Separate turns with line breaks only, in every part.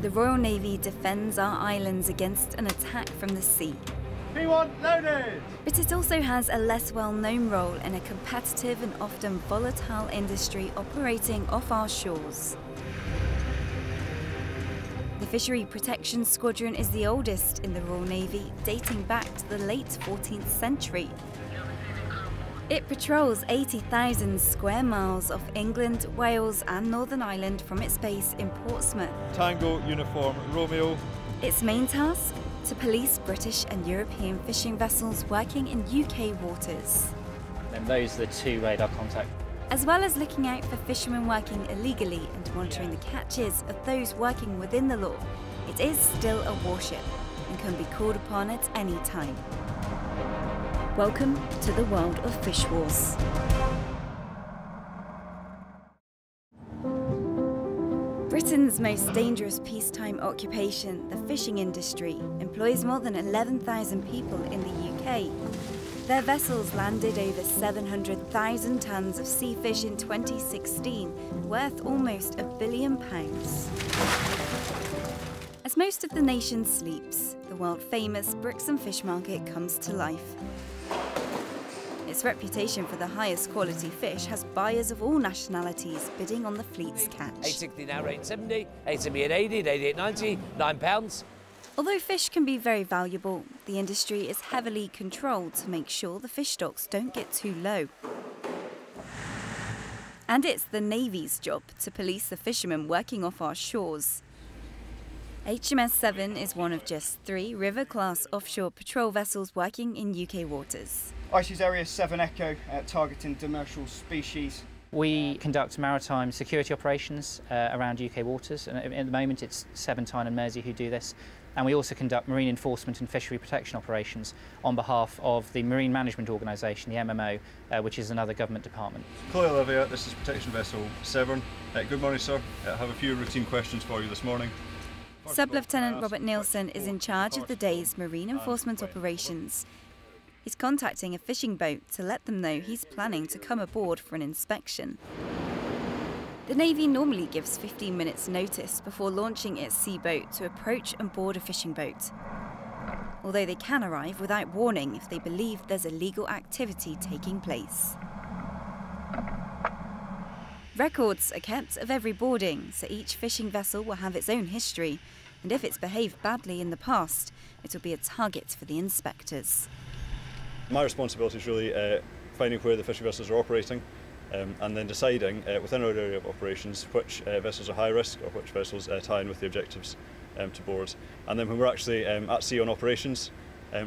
The Royal Navy defends our islands against an attack from the sea.
P1 loaded!
But it also has a less well-known role in a competitive and often volatile industry operating off our shores. The Fishery Protection Squadron is the oldest in the Royal Navy, dating back to the late 14th century. It patrols 80,000 square miles of England, Wales and Northern Ireland from its base in Portsmouth.
Tango Uniform Romeo.
Its main task? To police British and European fishing vessels working in UK waters.
And those are the two radar contacts.
As well as looking out for fishermen working illegally and monitoring the catches of those working within the law, it is still a warship and can be called upon at any time. Welcome to the world of fish wars. Britain's most dangerous peacetime occupation, the fishing industry, employs more than 11,000 people in the UK. Their vessels landed over 700,000 tonnes of sea fish in 2016, worth almost £1 billion. As most of the nation sleeps, the world-famous Brixham Fish Market comes to life. Its reputation for the highest quality fish has buyers of all nationalities bidding on the fleet's catch.
860 now, 870, 870 at 80, 88, 90, £9.
Although fish can be very valuable, the industry is heavily controlled to make sure the fish stocks don't get too low. And it's the Navy's job to police the fishermen working off our shores. HMS Severn is one of just 3 River-class offshore patrol vessels working in UK waters.
ICES Area 7 Echo, targeting demersal species.
We conduct maritime security operations around UK waters, and at the moment it's Severn, Tyne and Mersey who do this. And we also conduct marine enforcement and fishery protection operations on behalf of the Marine Management Organisation, the MMO, which is another government department.
Chloe Olivia, this is Protection Vessel Severn. Good morning, sir. I have a few routine questions for you this morning.
Sub-Lieutenant Robert Nielsen is in charge of the day's marine enforcement operations. He's contacting a fishing boat to let them know he's planning to come aboard for an inspection. The Navy normally gives 15 minutes notice before launching its sea boat to approach and board a fishing boat, although they can arrive without warning if they believe there's illegal activity taking place. Records are kept of every boarding, so each fishing vessel will have its own history, and if it's behaved badly in the past, it will be a target for the inspectors.
My responsibility is really finding where the fishing vessels are operating and then deciding within our area of operations which vessels are high risk or which vessels tie in with the objectives to board. And then when we're actually at sea on operations,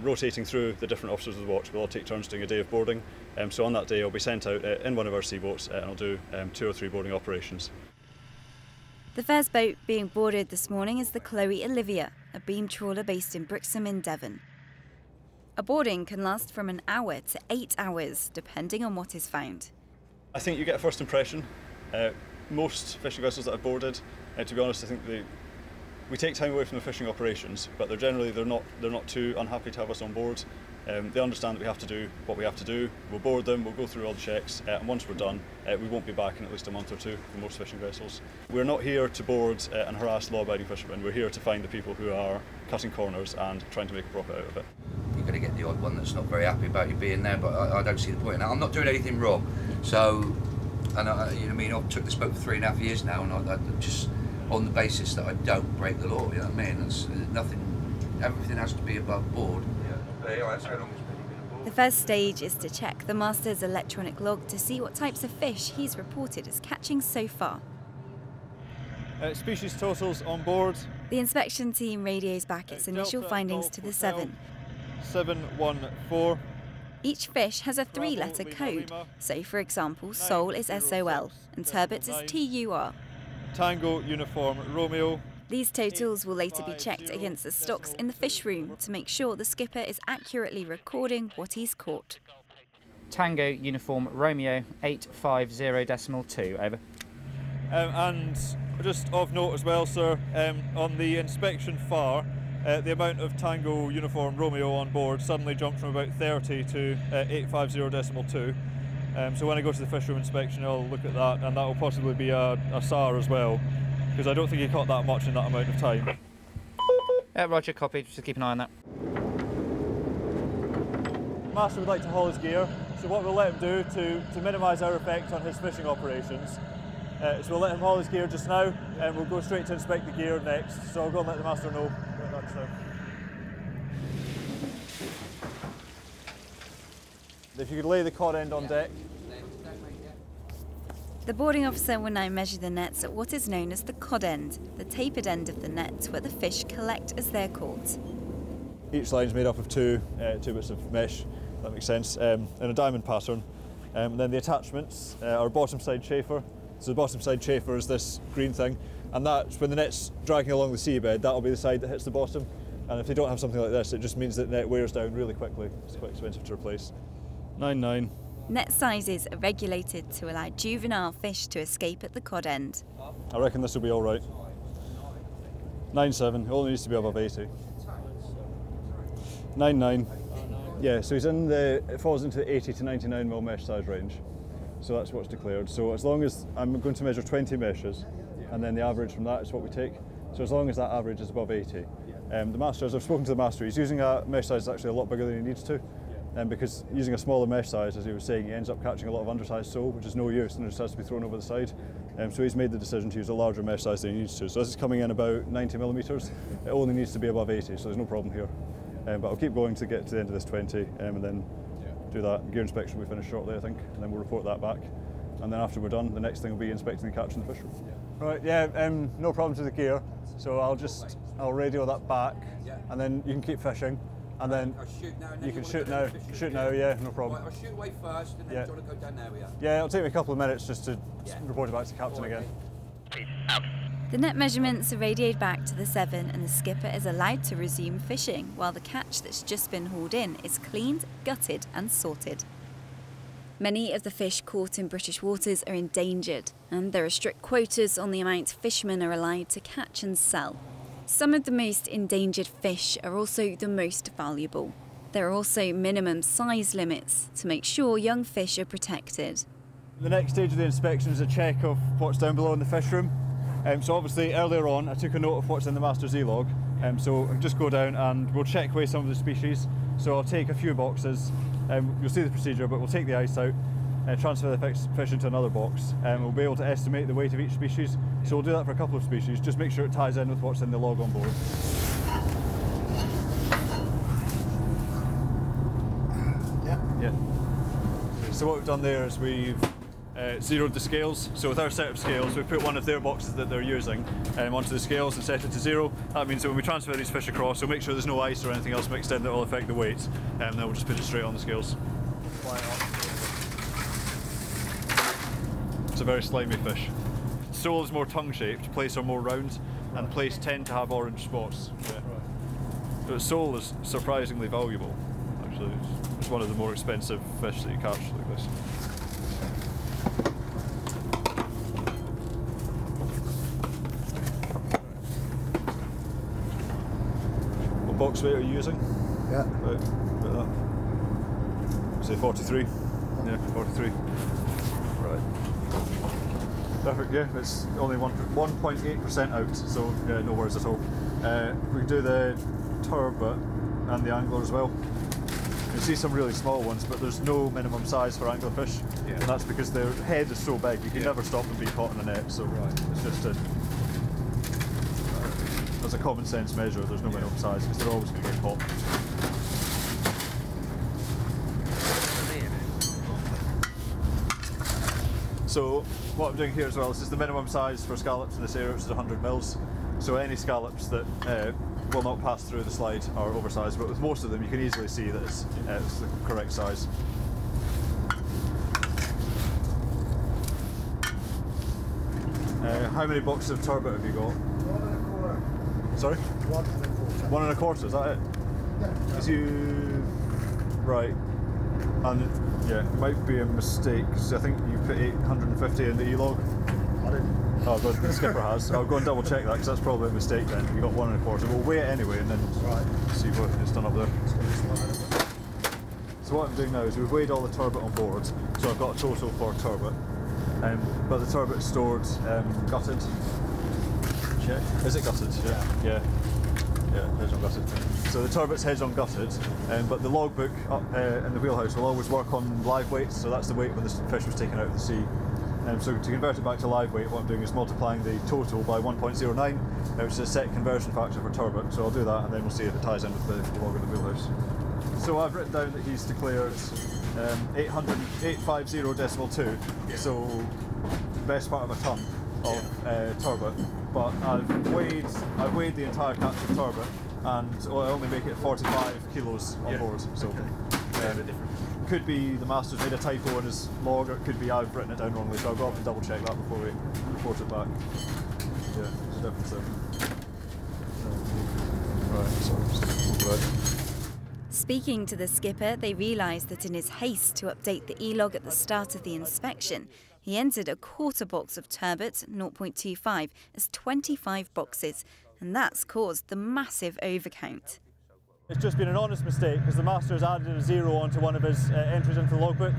rotating through the different officers of the watch, we'll all take turns doing a day of boarding. So on that day I'll be sent out in one of our sea boats and I'll do 2 or 3 boarding operations.
The first boat being boarded this morning is the Chloe Olivia, a beam trawler based in Brixham in Devon. A boarding can last from an hour to 8 hours, depending on what is found.
I think you get a first impression. Most fishing vessels that I've boarded, to be honest, I think we take time away from the fishing operations, but they're not too unhappy to have us on board. They understand that we have to do what we have to do. We'll board them, we'll go through all the checks, and once we're done, we won't be back in at least a month or 2 for most fishing vessels. We're not here to board and harass law-abiding fishermen. We're here to find the people who are cutting corners and trying to make a profit out of it.
You're going to get the odd one that's not very happy about you being there, but I don't see the point in that. I'm not doing anything wrong, so, and you know what I mean, I've took this boat for 3.5 years now, and I just on the basis that I don't break the law, you know what I mean? That's nothing. Everything has to be above board.
The first stage is to check the master's electronic log to see what types of fish he's reported as catching so far.
Species totals on board.
The inspection team radios back its initial findings to the Severn.
714.
Each fish has a 3-letter code, so for example, sole is SOL and turbot is TUR.
Tango Uniform Romeo.
These totals will later be checked against the stocks in the fish room to make sure the skipper is accurately recording what he's caught.
Tango Uniform Romeo 850.2, over.
And just of note as well, sir, on the inspection FAR, the amount of Tango Uniform Romeo on board suddenly jumped from about 30 to 850.2. So when I go to the fish room inspection, I'll look at that, and that will possibly be a SAR as well. because I don't think he caught that much in that amount of time.
Roger, copy, just keep an eye on that.
Master would like to haul his gear, so what we'll let him do to minimise our effect on his fishing operations is we'll let him haul his gear just now, and we'll go straight to inspect the gear next. So I'll go and let the master know about that just now. If you could lay the cod end on deck.
The boarding officer will now measure the nets at what is known as the cod end, the tapered end of the net where the fish collect as they're caught.
Each line is made up of two bits of mesh, if that makes sense, in a diamond pattern. And then the attachments are bottom side chafer. So the bottom side chafer is this green thing, and that's when the net's dragging along the seabed, that'll be the side that hits the bottom. And if they don't have something like this, it just means that the net wears down really quickly. It's quite expensive to replace. 9.9.
Net sizes are regulated to allow juvenile fish to escape at the cod end.
I reckon this will be all right. 9.7, it only needs to be above 80. 9.9. Yeah, so it falls into the 80 to 99 mil mesh size range. So that's what's declared. So as long as I'm going to measure 20 meshes, and then the average from that is what we take. So as long as that average is above 80. The master, as I've spoken to the master, he's using a mesh size that's actually a lot bigger than he needs to. Because using a smaller mesh size, as he was saying, he ends up catching a lot of undersized sole, which is no use, and it just has to be thrown over the side. So he's made the decision to use a larger mesh size than he needs to. So this is coming in about 90 millimetres. It only needs to be above 80, so there's no problem here. But I'll keep going to get to the end of this 20, and then do that. Gear inspection will be finished shortly, I think, and then we'll report that back. And then after we're done, the next thing will be inspecting and catching the fish. Right, yeah, no problems with the gear. So I'll radio that back, and then you can keep fishing. And then you can shoot now. Shoot now, yeah, no problem.
Right, I'll shoot away first, and then do you want to go down there with you?
Yeah, it'll take me a couple of minutes just to report it back to the captain again.
The net measurements are radioed back to the 7 and the skipper is allowed to resume fishing while the catch that's just been hauled in is cleaned, gutted and sorted. Many of the fish caught in British waters are endangered, and there are strict quotas on the amount fishermen are allowed to catch and sell. Some of the most endangered fish are also the most valuable. There are also minimum size limits to make sure young fish are protected.
The next stage of the inspection is a check of what's down below in the fish room. So obviously earlier on I took a note of what's in the master's e-log. So I'll just go down and we'll check away some of the species. So I'll take a few boxes, you'll see the procedure, but we'll take the ice out, transfer the fish into another box, and we'll be able to estimate the weight of each species. So we'll do that for a couple of species, just make sure it ties in with what's in the log on board. Yeah. So what we've done there is we've zeroed the scales. So with our set of scales, we've put one of their boxes that they're using onto the scales and set it to 0. That means that when we transfer these fish across, we'll make sure there's no ice or anything else mixed in that will affect the weight, and then we'll just put it straight on the scales. It's a very slimy fish. Sole is more tongue-shaped, plaice are more round, and plaice tend to have orange spots. Yeah. But sole is surprisingly valuable, actually. It's one of the more expensive fish that you catch like this. What box weight are you using?
Yeah.
About that. Say 43? Yeah, 43. Right. Perfect, yeah, it's only 1.8% out, so yeah, no worries at all. We can do the turbot and the angler as well. You can see some really small ones, but there's no minimum size for anglerfish, and that's because their head is so big, you can never stop them being caught in a net, so it's just as a common sense measure, there's no minimum size, because they're always going to get caught. So what I'm doing here as well, this is the minimum size for scallops in this area, which is 100 mils. So any scallops that will not pass through the slide are oversized, but with most of them you can easily see that it's the correct size. How many boxes of turbot have you got? 1 1/4. Sorry?
1 1/4.
1 1/4, is that it?
Yeah.
Is you... Right. And yeah, it might be a mistake, because I think you put 850 in the e-log.
I didn't.
Oh, but the skipper has. I'll go and double check that, because that's probably a mistake then. You got 1 1/4. We'll weigh it anyway and then see what it's done up there. So what I'm doing now is we've weighed all the turbot on board, so I've got a total for turbot. But the turbot is stored gutted. check. Is it gutted? Yeah. Yeah, heads on gutted. So the turbot's heads on gutted, but the logbook up in the wheelhouse will always work on live weights, so that's the weight when the fish was taken out of the sea. So to convert it back to live weight, what I'm doing is multiplying the total by 1.09, which is a set conversion factor for turbot. So I'll do that, and then we'll see if it ties in with the log of the wheelhouse. So I've written down that he's declared 850.2, so the best part of a ton of turbot. But I've weighed the entire catch of turbot, and I only make it 45 kilos on board. So could be the master's made a typo in his log, or it could be I've written it down wrongly. So I'll go up and double check that before we report it back. Yeah, there's a difference there. Right, so
Speaking to the skipper, they realised that in his haste to update the e-log at the start of the inspection, he entered a quarter box of turbot, 0.25, as 25 boxes, and that's caused the massive overcount.
it's just been an honest mistake because the master has added a 0 onto one of his entries into the logbook.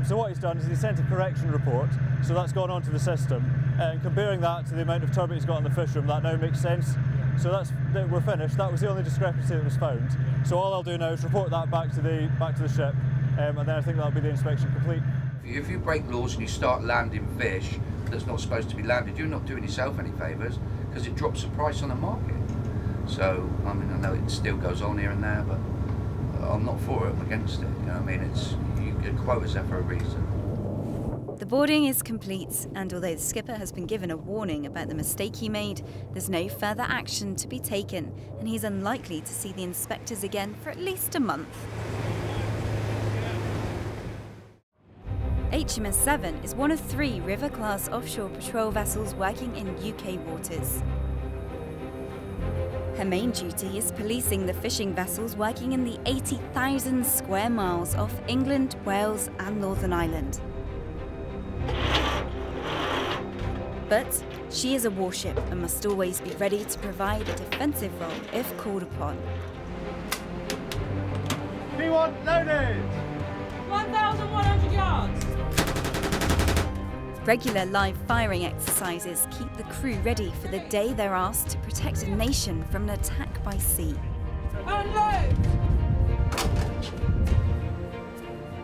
So what he's done is he sent a correction report, so that's gone onto the system. And comparing that to the amount of turbot he's got in the fish room, that now makes sense. So we're finished. That was the only discrepancy that was found. So all I'll do now is report that back to the ship, and then I think that'll be the inspection complete.
If you break laws and you start landing fish that's not supposed to be landed, you're not doing yourself any favours, because it drops the price on the market. So, I mean, I know it still goes on here and there, but I'm not for it, I'm against it. You know what I mean? You get quotas there for a reason.
The boarding is complete, and although the skipper has been given a warning about the mistake he made, there's no further action to be taken, and he's unlikely to see the inspectors again for at least a month. HMS Seven is one of 3 River-class offshore patrol vessels working in UK waters. Her main duty is policing the fishing vessels working in the 80,000 square miles off England, Wales and Northern Ireland. But she is a warship and must always be ready to provide a defensive role if called upon.
P1 loaded!
1,100 yards!
Regular live firing exercises keep the crew ready for the day they're asked to protect a nation from an attack by sea.
Unload!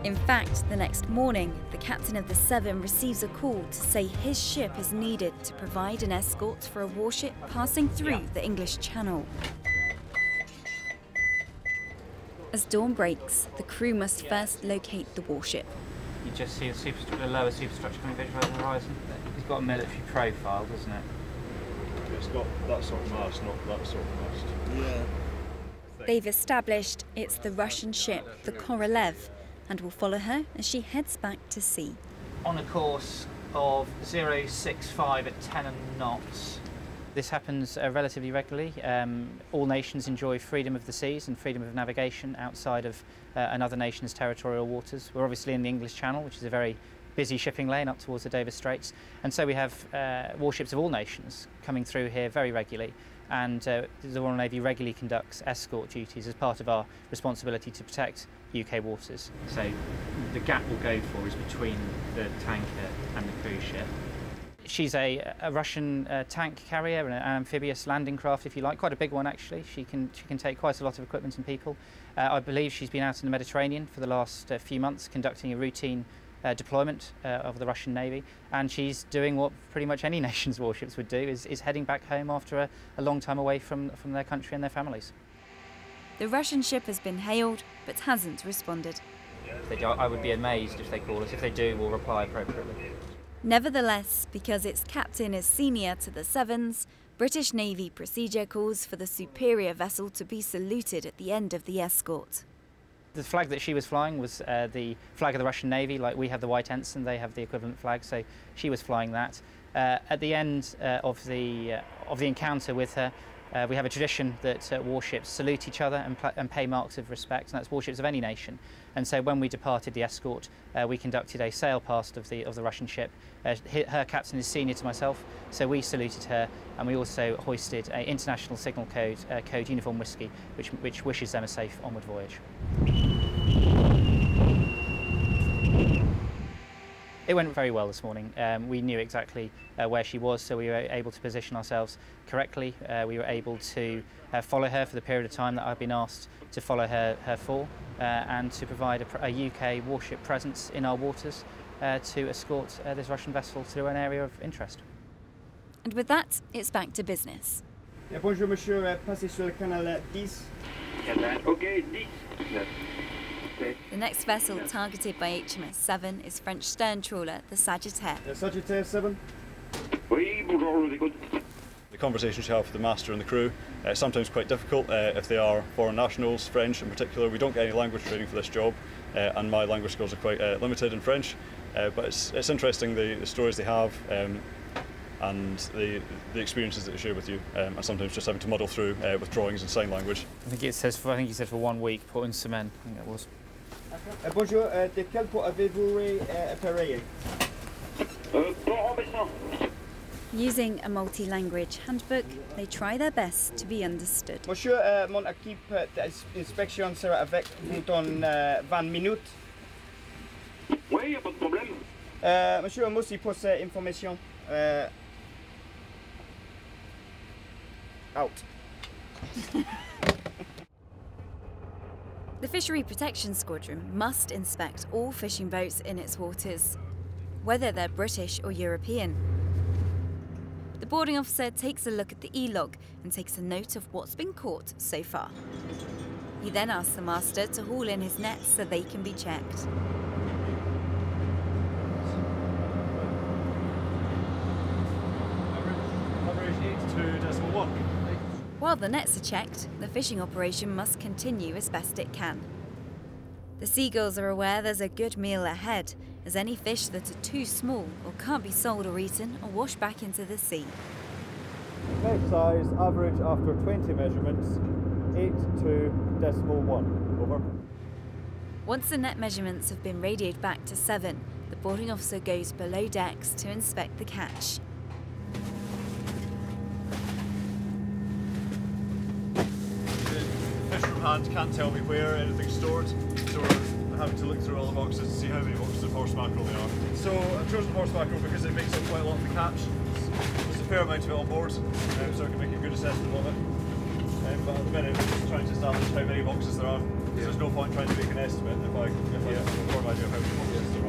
In fact, the next morning, the captain of the Seven receives a call to say his ship is needed to provide an escort for a warship passing through the English Channel. As dawn breaks, the crew must first locate the warship.
You just see the lower superstructure coming visual over the horizon. It's got a military profile, doesn't it?
It's got that sort of mast, not that sort of mast.
Yeah.
They've established it's the Russian ship, the Korolev, and will follow her as she heads back to sea.
On a course of 065 at 10 knots. This happens relatively regularly. All nations enjoy freedom of the seas and freedom of navigation outside of another nation's territorial waters. We're obviously in the English Channel, which is a very busy shipping lane up towards the Dover Straits, and so we have warships of all nations coming through here very regularly, and the Royal Navy regularly conducts escort duties as part of our responsibility to protect UK waters. So the gap we'll go for is between the tanker and the cruise ship. She's a Russian tank carrier, an amphibious landing craft, if you like, quite a big one actually. She can take quite a lot of equipment and people. I believe she's been out in the Mediterranean for the last few months conducting a routine deployment of the Russian Navy, and she's doing what pretty much any nation's warships would do, is heading back home after a long time away from their country and their families.
The Russian ship has been hailed, but hasn't responded.
I would be amazed if they call us. If they do, we'll reply appropriately.
Nevertheless, because its captain is senior to the Sevens, British Navy procedure calls for the superior vessel to be saluted at the end of the escort.
The flag that she was flying was the flag of the Russian Navy. Like we have the white ensign, they have the equivalent flag, so she was flying that. At the end of the encounter with her, we have a tradition that warships salute each other and pay marks of respect, and that's warships of any nation. And so when we departed the escort, we conducted a sail past of the Russian ship. Her captain is senior to myself, so we saluted her, and we also hoisted an international signal code, code Uniform Whiskey, which wishes them a safe onward voyage. It went very well this morning. We knew exactly where she was, so we were able to position ourselves correctly. We were able to follow her for the period of time that I've been asked to follow her for, and to provide a UK warship presence in our waters to escort this Russian vessel to an area of interest.
And with that, it's back to business.
Bonjour monsieur, passez sur le canal 10.
Okay, 10.
The next vessel targeted by HMS 7 is French stern trawler the Sagittaire.
Sagittaire 7.
Oui, bonjour, je vous écoute.
The conversations you have with the master and the crew sometimes quite difficult if they are foreign nationals, French in particular. We don't get any language training for this job, and my language skills are quite limited in French. But it's interesting the stories they have. And the experiences that they share with you, and sometimes just having to muddle through with drawings and sign language.
I think he said for 1 week, put in cement. I think that was.
Bonjour, de quel port avez-vous appareillé?
Using a multi-language handbook, they try their best to be understood.
Monsieur, mon équipe d'inspection sera avec vous dans 20 minutes.
Oui, y a pas de problème.
Monsieur, un mot aussi pour cette information. Out.
The Fishery Protection Squadron must inspect all fishing boats in its waters, whether they're British or European. The boarding officer takes a look at the e-log and takes a note of what's been caught so far. He then asks the master to haul in his nets so they can be checked. While the nets are checked, the fishing operation must continue as best it can. The seagulls are aware there's a good meal ahead, as any fish that are too small or can't be sold or eaten are washed back into the sea.
Next size, average after 20 measurements, 8.2.1. Over.
Once the net measurements have been radioed back to 7, the boarding officer goes below decks to inspect the catch.
Hand can't tell me where anything's stored, so we're having to look through all the boxes to see how many boxes of horse mackerel they are. So I've chosen horse mackerel because it makes up quite a lot of the catch. There's a fair amount of it on board, so I can make a good assessment of it. But at the minute, we're just trying to establish how many boxes there are. So there's no point trying to make an estimate if I have a firm idea of how many boxes there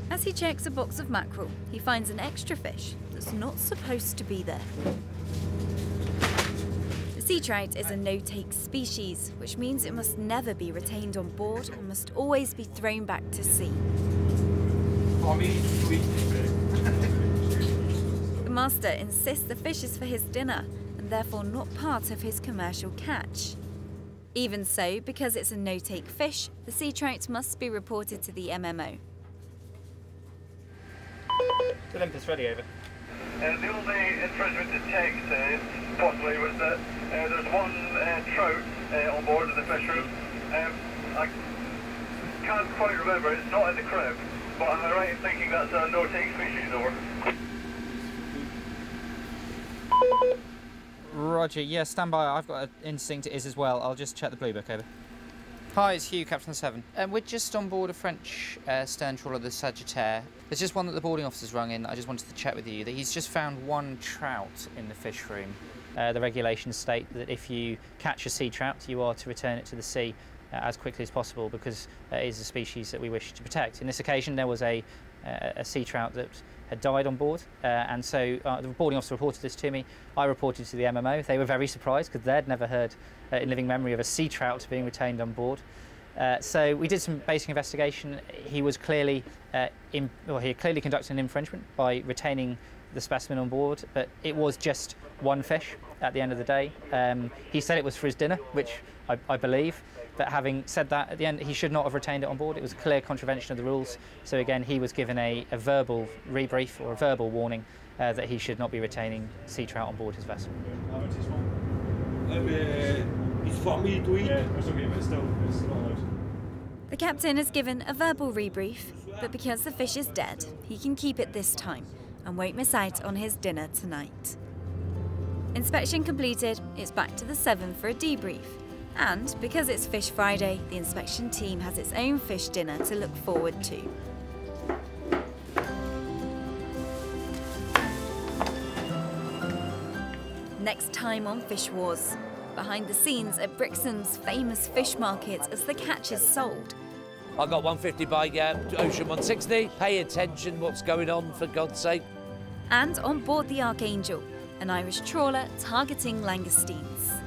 are.
As he checks a box of mackerel, he finds an extra fish that's not supposed to be there. Sea trout is a no-take species, which means it must never be retained on board and must always be thrown back to sea. The master insists the fish is for his dinner and therefore not part of his commercial catch. Even so, because it's a no-take fish, the sea trout must be reported to the MMO.
The limpet's ready, over.
The only infringement detected possibly was that there's one trout on board in the fish room. I can't quite remember, it's not in the crib, but am I right in thinking that's a no-take species, over?
Roger, yeah, stand by. I've got an instinct it is as well. I'll just check the blue book, over. Hi, it's Hugh, Captain 7. We're just on board a French stern trawler, the Sagittaire. There's just one that the boarding officer's rung in that I just wanted to check with you, that he's just found one trout in the fish room. The regulations state that if you catch a sea trout, you are to return it to the sea as quickly as possible because it is a species that we wish to protect. In this occasion, there was a sea trout that had died on board, and so the boarding officer reported this to me. I reported to the MMO. They were very surprised because they'd never heard in living memory of a sea trout being retained on board. So we did some basic investigation. He was clearly, he had clearly conducted an infringement by retaining the specimen on board, but it was just one fish at the end of the day. He said it was for his dinner, which I believe. But having said that, at the end, he should not have retained it on board. It was a clear contravention of the rules. So again, he was given a verbal rebrief or a verbal warning that he should not be retaining sea trout on board his vessel.
It's for me to eat.
Yeah, it's okay, but it's not allowed.
The captain is given a verbal rebrief, but because the fish is dead, he can keep it this time and won't miss out on his dinner tonight. Inspection completed, it's back to the 7 for a debrief. And because it's Fish Friday, the inspection team has its own fish dinner to look forward to. Next time on Fish Wars, behind the scenes at Brixham's famous fish market as the catch is sold.
I got 150 by Ocean 160. Pay attention what's going on, for God's sake.
And on board the Archangel, an Irish trawler targeting langoustines.